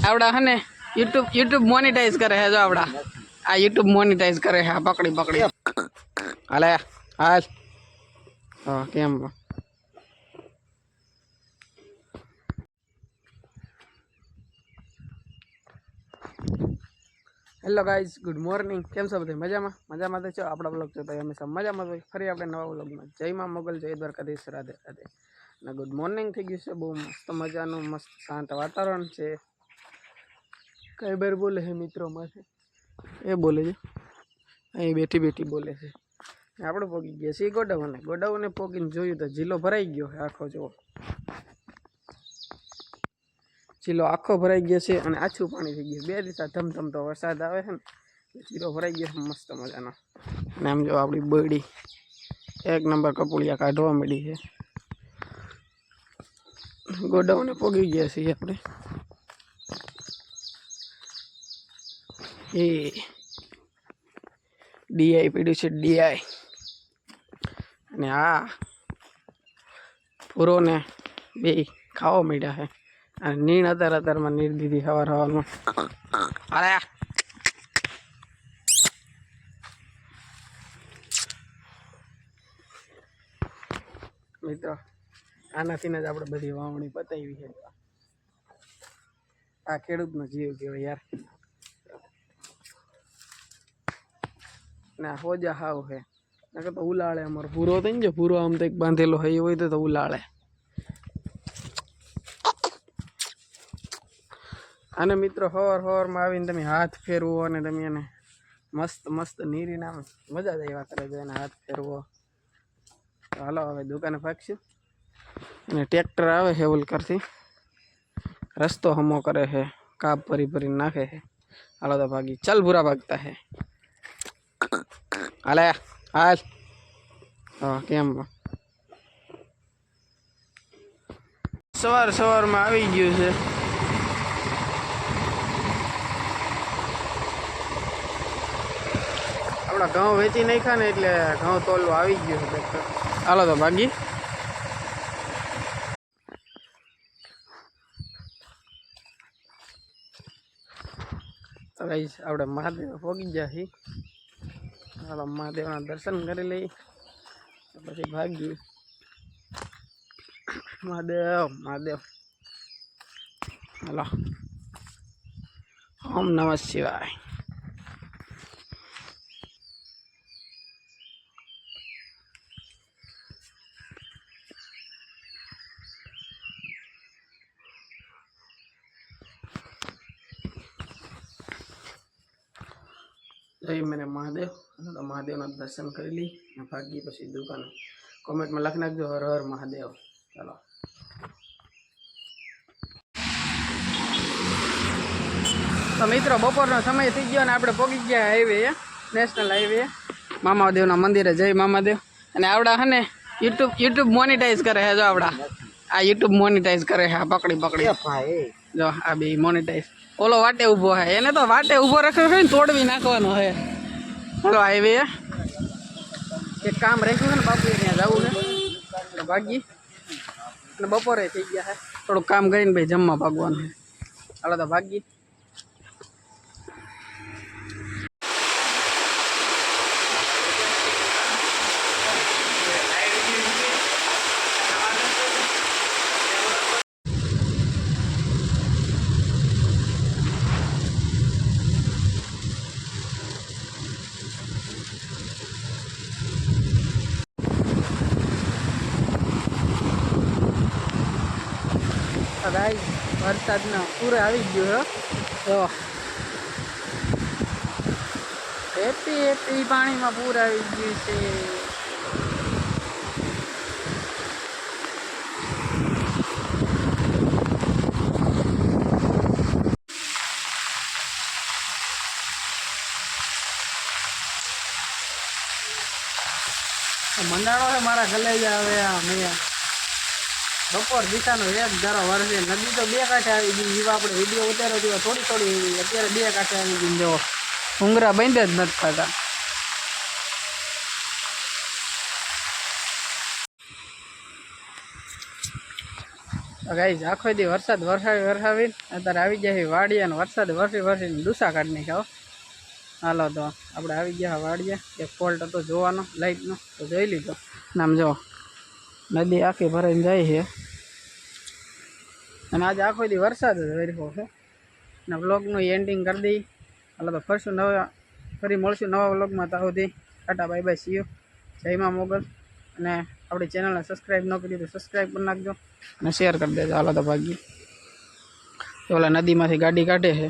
આવડા હે ને યુટ્યુબ મોનેટાઈઝ કરે હે જો આવડા આ યુટ્યુબ મોનેટાઈઝ કરે હે પકડી પકડી હાલે હાલ હા કેમ હેલો ગાઈઝ ગુડ મોર્નિંગ કેમ છો બધા મજામાં તો છો આપણા બ્લોગ જોતા હોય હંમેશા મજામાં હોય ફરી આપણે નવા બ્લોગમાં જય માં મોગલ જય દ્વારકાધીશ રાધે રાધે અને ગુડ મોર્નિંગ થઈ ગયું છે બહુ મસ્ત મજાનું મસ્ત શાંત વાતાવરણ છે કઈ બાર બોલે છે મિત્રો માથે એ બોલે છે અહીં બેઠી બેઠી બોલે છે આપણે પોગી ગયા છીએ ગોડાઉને પોગીને જોયું તો જિલ્લો ભરાઈ ગયો છે આખો જુઓ ચીલો આખો ભરાઈ ગયો છે અને આછું પાણી થઈ ગયું બે દિવસ ધમધમતો વરસાદ આવે છે ને ચીલો ભરાઈ ગયો છે મસ્ત મજાનો અને આમ જો આપણી બળી એક નંબર કપૂળિયા કાઢવા મળી છે ગોડાઉને પોગી ગયા છીએ આપણે એ ડીઆઈ પીડ્યું છે ડીઆઈ અને આ પૂરો ને બે ખાવા માંડ્યા છે અને નીણ અત્યારમાં નીર દીધી હવારમાં અરે મિત્રો આનાથી જ આપણે બધી વાવણી પતાવી છે આ ખેડૂતનો જીવ કહેવાય યાર ના હોજા હાવ છે નકર તો ઉલાળે અમારો પૂરો થઈ ને પૂરો આમ તો એક બાંધેલો હોય હોય તો ઉલાળે અને મિત્રો હવારમાં આવીને તમે હાથ ફેરવો અને તમે એને મસ્ત મસ્ત નીરીને આમ મજા જ આવ્યા કરે છે એને હાથ ફેરવો તો હાલો હવે દુકાને ભાગશું અને ટ્રેક્ટર આવે છે ઓલકરથી રસ્તો હમો કરે છે કાપ ભરી નાખે છે હાલો તો ભાગી ચાલ ભૂરા ભાગતા છે હાલે હાલ હા કેમ સવારમાં આવી ગયું છે આપણા ઘઉં વેચી નાખ્યા ને એટલે ઘઉં તોલવા આવી ગયું છે ટ્રેક્ટર હાલો તો ભાગી તો ગાઈસ આપણે મહાદેવ પહોંચી ગયા છીએ હાલો મહાદેવના દર્શન કરી લઈ પછી ભાગી મહાદેવ હાલો ઓમ નમઃ શિવાય જય મને મહાદેવ તો મહાદેવના દર્શન કરી લઈ અને ભાગી પછી દુકાન કોમેન્ટમાં લખી નાખજો હર હર મહાદેવ ચાલો તો મિત્રો બપોરનો સમય થઈ ગયો અને આપણે પહોંચી ગયા હાઈવે નેશનલ હાઈવે મામાદેવના મંદિરે જય મામાદેવ અને આવડા હે ને યુટ્યુબ મોનેટાઈઝ કરે છે જો આવડા આ યુટ્યુબ મોનેટાઈઝ કરે છે પકડી જો આ બે મોનેટાઈઝ ઓલો વાટે ઊભો હે એને તો વાટે ઊભો રાખ્યો છે ને તોડવી નાખવાનો હે હાલો હાઈવે એક કામ રાખ્યું છે ને બાપુ ત્યાં જવું છે ભાગી અને બપોરે થઈ ગયા છે થોડુંક કામ કરીને ભાઈ જમવા ભાગવાનું છે હાલો તો ભાગી ગાઈસ વરસાદના પૂરા આવી ગયો તો એપી પાણીમાં પૂર આવી ગયું છે મંડાળો છે મારા ગલે જ આવે મેં બપોર દિશાનો એક ધારો વરસે નદી તો બે કાંઠે આવી ગઈ જેવા આપણે વિડીયો ઉતાર્યો તેવા થોડી અત્યારે બે કાંઠે આવી ગઈ જો ઉંગરા બંધ જ નથી થતા ગાઈઝ આખો દી વરસાદ વરસાવીને અત્યારે આવી ગયા છે વાડીએ અને વરસાદ વરસીને ડૂસા કાઢી નાખ્યા. હાલો તો આપણે આવી ગયા વાડીએ. એક ફોલ્ટ હતો જોવાનો લાઇટનો તો જોઈ લીધો. આમ જો નદી આખી ભરાઈને જાય છે અને આજે આખો દી વરસાદ જ વર્યો છે. અને વ્લોગનું એન્ડિંગ કરી દઈ. હાલો તો ફરી મળશું નવા વ્લોગમાં. ત્યાં સુધી Tata bye bye see you. જય મા મોગલ. અને આપણી ચેનલને સબસ્ક્રાઈબ ન કરી તો સબસ્ક્રાઈબ કરી નાખજો અને શેર કરી દેજો. હાલો તો ભાગી ઓલા નદીમાંથી ગાડી કાઢે છે.